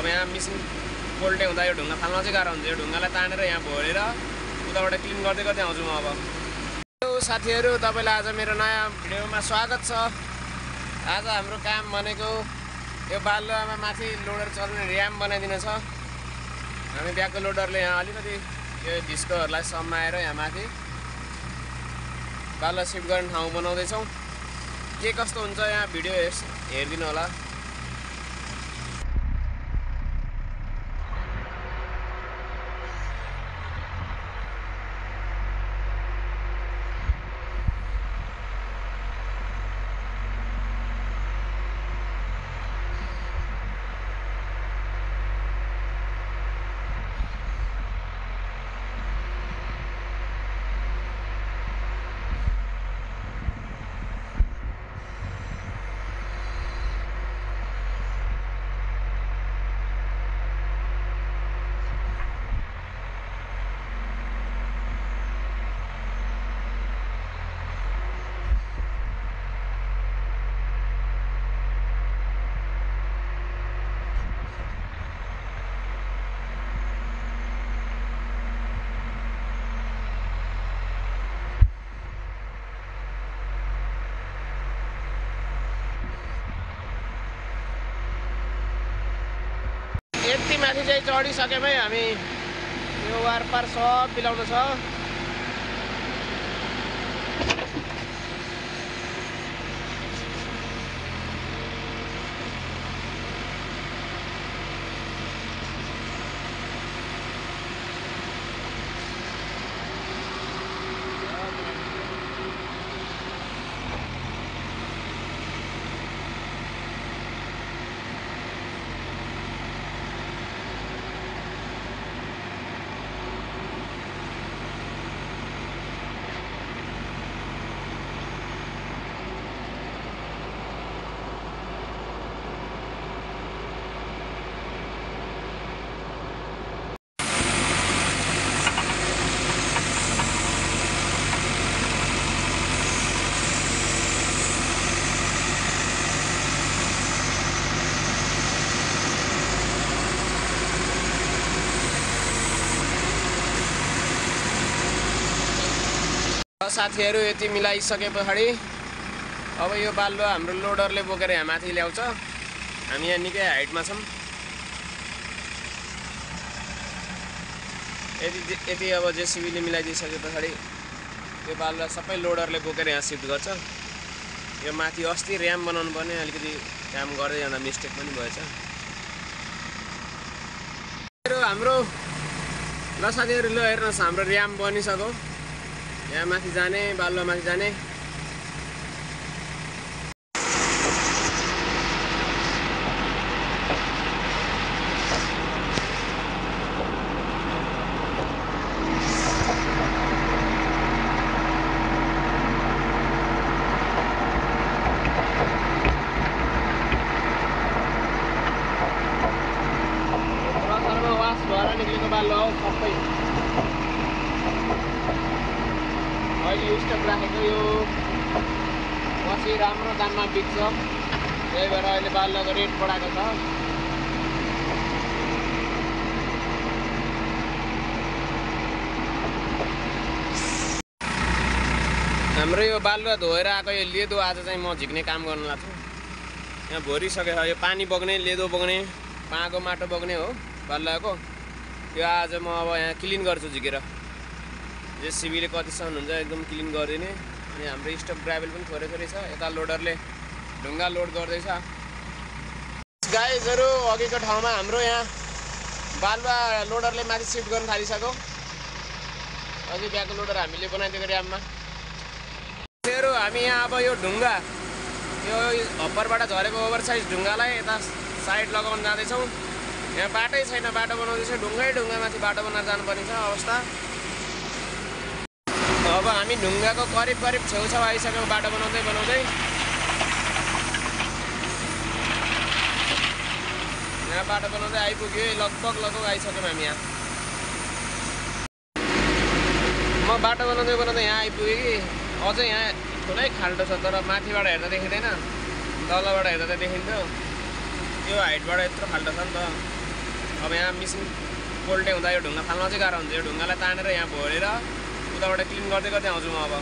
अब यहाँ मिसिन पोल्टे हुँदा यो ढुङ्गा फाल्न चाहिँ गाह्रो हुन्छ। यो ढुङ्गालाई तानेर यहाँ भोरेर उताबाट क्लिन गर्दै गर्दै आउँछु म। अब साथीहरू, तपाईँलाई आज मेरो नयाँ भिडियोमा स्वागत छ। आज हाम्रो काम भनेको यो बालुवामा माथि लोडर चल्ने र्याम बनाइदिनु छ। हामी ब्याकको लोडरले यहाँ अलिकति यो डिस्कोहरूलाई समाएर यहाँ माथि बालुवा सिफ्ट गर्ने ठाउँ बनाउँदैछौँ। के कस्तो हुन्छ यहाँ भिडियो हेरिदिनु होला। यति माथि चाहिँ चढिसकेमै हामी यो वारपार सब मिलाउनु छ। साथीहरू, यति मिलाइसके पछाडि अब यो बालुवा हाम्रो लोडरले बोकेर यहाँ माथि ल्याउँछ। हामी यहाँ निकै हाइटमा छौँ। यति अब जेसिबीले मिलाइदिइसके पछाडि यो बालुवा सबै लोडरले बोकेर यहाँ सिफ्ट गर्छ। यो माथि अस्ति र्याम बनाउनु पर्ने अलिकति काम गर्दै जाँदा मिस्टेक पनि भएछ। हाम्रो ल साथीहरू, ल हेर्नुहोस्, हाम्रो र्याम बनिसक्यो। यहाँ माथि जाने, बालुवा माथि जाने। वास भएर निक्लेको बालुवा हो सबै। अहिले स्टक राखेको यो पछि राम्रो दाममा बिक्छ, त्यही भएर अहिले बालुवाको रेट बढाएको छ। हाम्रो यो बालुवा धोएर आएको यो लेदो आज चाहिँ म झिक्ने काम गर्न लाग्छु। यहाँ भरिसकेको छ, यो पानी बग्ने, लेदो बग्ने, पाको माटो बग्ने हो बालुवाको। यो आज म अब यहाँ क्लिन गर्छु झिकेर। जेसिबीले कतिसम्म हुन्छ एकदम क्लिन गरिदिने। अनि हाम्रो स्टक ग्राभेल पनि थोरै थोरै छ। यता लोडरले ढुङ्गा लोड गर्दैछ। गाइजहरू, अघिको ठाउँमा हाम्रो यहाँ बालुवा लोडरले माथि सिफ्ट गर्न थालिसक्यो। अघि ब्याकको लोडर हामीले बनाइदिएको र्याममा। हामी यहाँ अब यो ढुङ्गा, यो हप्परबाट झरेको ओभरसाइज ढुङ्गालाई यता साइड लगाउन जाँदैछौँ। यहाँ बाटै छैन, बाटो बनाउँदैछ। ढुङ्गा माथि बाटो बनाएर जानुपर्ने छ अवस्था। अब हामी ढुङ्गाको करिब छेउछाउ आइसक्यौँ बाटो बनाउँदै। यहाँ बाटो बनाउँदै आइपुग्यो, लगभग आइसक्यौँ हामी यहाँ। म बाटो बनाउँदै यहाँ आइपुगेँ कि अझै यहाँ ठुलै खाल्डो छ, तर माथिबाट हेर्दा देखिँदैन, तलबाट हेर्दा त देखिन्थ्यो। यो हाइटबाट यत्रो खाल्डो छ नि त। अब यहाँ मिसिन पोल्टे हुँदा यो ढुङ्गा फाल्न चाहिँ गाह्रो हुन्छ। यो ढुङ्गालाई तानेर यहाँ भरेर उताबाट क्लिन गर्दै गर्दै आउँछु म अब।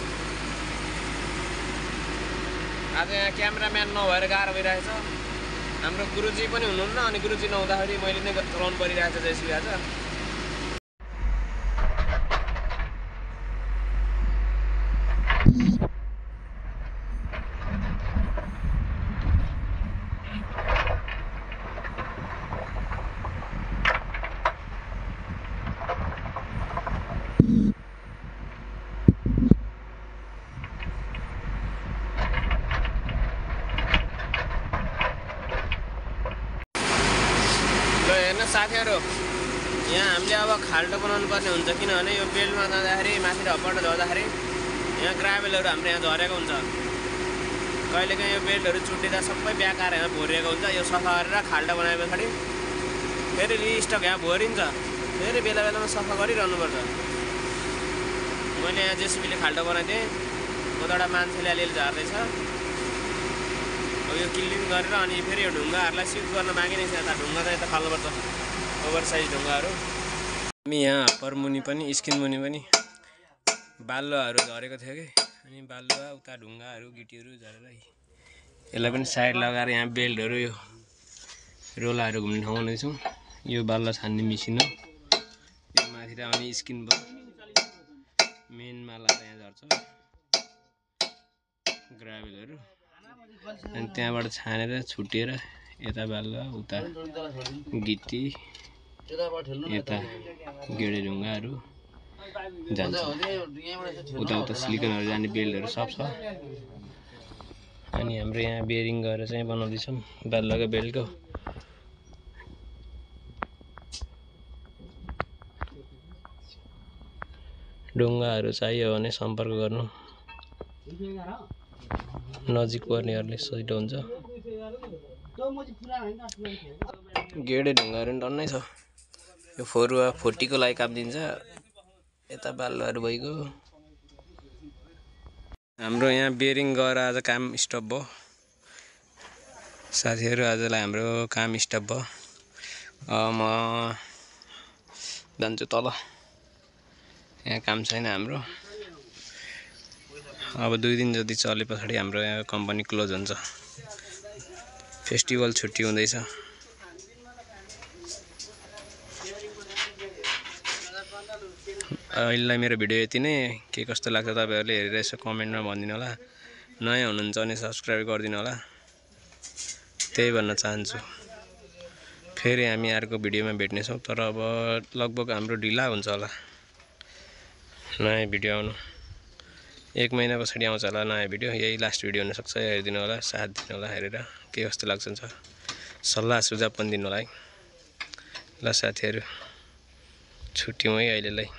आज यहाँ क्यामेराम्यान नभएर गाह्रो भइरहेछ। हाम्रो गुरुजी पनि हुनुहुन्न, अनि गुरुजी नहुँदाखेरि मैले नै चलाउनु परिरहेछ जेसिबी आज। हेर्नु साथीहरू, यहाँ हामीले अब खाल्टो बनाउनु पर्ने हुन्छ, किनभने यो बेल्टमा जाँदाखेरि माथि ढप्पबाट झर्दाखेरि यहाँ ग्राभेलहरू हाम्रो यहाँ झरेको हुन्छ। कहिलेकाहीँ यो बेल्टहरू चुट्टिँदा सबै ब्याकार यहाँ भरिएको हुन्छ। यो सफा गरेर खाल्टो बनाए पछाडि फेरि रिस्टक यहाँ भरिन्छ, फेरि बेला बेलामा सफा गरिरहनुपर्छ। मैले यहाँ जेसिबीले खाल्टो बनाइदिएँ, उताबाट मान्छेले अलिअलि झार्दैछ। अब यो क्लिन गरेर अनि फेरि यो ढुङ्गाहरूलाई सिफ्ट गर्न बाँकी नै छ। यता ढुङ्गा चाहिँ यता फाल्नुपर्छ, ओभर साइज ढुङ्गाहरू। हामी यहाँ हप्पर मुनि पनि स्किन मुनि पनि बालुवाहरू झरेको थियो कि, अनि बालुवा उता ढुङ्गाहरू गिटीहरू झरेर यसलाई पनि साइड लगाएर यहाँ बेल्टहरू यो रोलाहरू घुम्ने ठाउँ बनाउँछौँ। यो बालुवा छान्ने मेसिन हो। यो माथि आउने स्किन भयो, मेनमा लगाएर यहाँ झर्छ ग्राभेलहरू, अनि त्यहाँबाट छानेर छुटेर यता बालुवा उता गिटी यता गेडे ढुङ्गाहरू जान्छ। उता उता सिलिकनहरू जाने बेल्टहरू सब छ। अनि हाम्रो यहाँ बेरिङ गरेर चाहिँ बनाउँदैछौँ बालुवाको बेल्टको। ढुङ्गाहरू चाहियो भने सम्पर्क गर्नु, नजिक पर्नेहरूले सजिलो हुन्छ। गेडे ढुङ्गाहरू पनि टन्नै छ। यो फरुवा 40 को लागि काम दिन्छ। यता बालुवाहरू भइगयो। हाम्रो यहाँ बेरिङ गएर आज काम स्टप भयो साथीहरू। आजलाई हाम्रो काम स्टप भयो। म जान्छु तल, यहाँ काम छैन हाम्रो। अब 2 दिन जति चले पछाडि हाम्रो यहाँ कम्पनी क्लोज हुन्छ। फेस्टिभल छुट्टी हुँदैछ। अहिलेलाई मेरो भिडियो यति नै। के कस्तो लाग्छ तपाईहरुले हेरेर यसो कमेन्टमा भनिदिनु होला। नयाँ हुनुहुन्छ भने सब्स्क्राइब गरिदिनु होला, त्यही भन्न चाहन्छु। फेरि हामी अर्को भिडियोमा भेट्ने छौं, तर अब लगभग हाम्रो ढिला हुन्छ होला नयाँ भिडियो आउनु। 1 महिना पछाडि आउँछ होला नयाँ भिडियो। यही लास्ट भिडियो हुन सक्छ। हेरिदिनु होला, साथ दिनु होला हेरेर के कस्तो लाग्छ सल्लाह सुझाव पनि दिनु होला है। ल साथीहरु, छुट्टी है अहिलेलाई।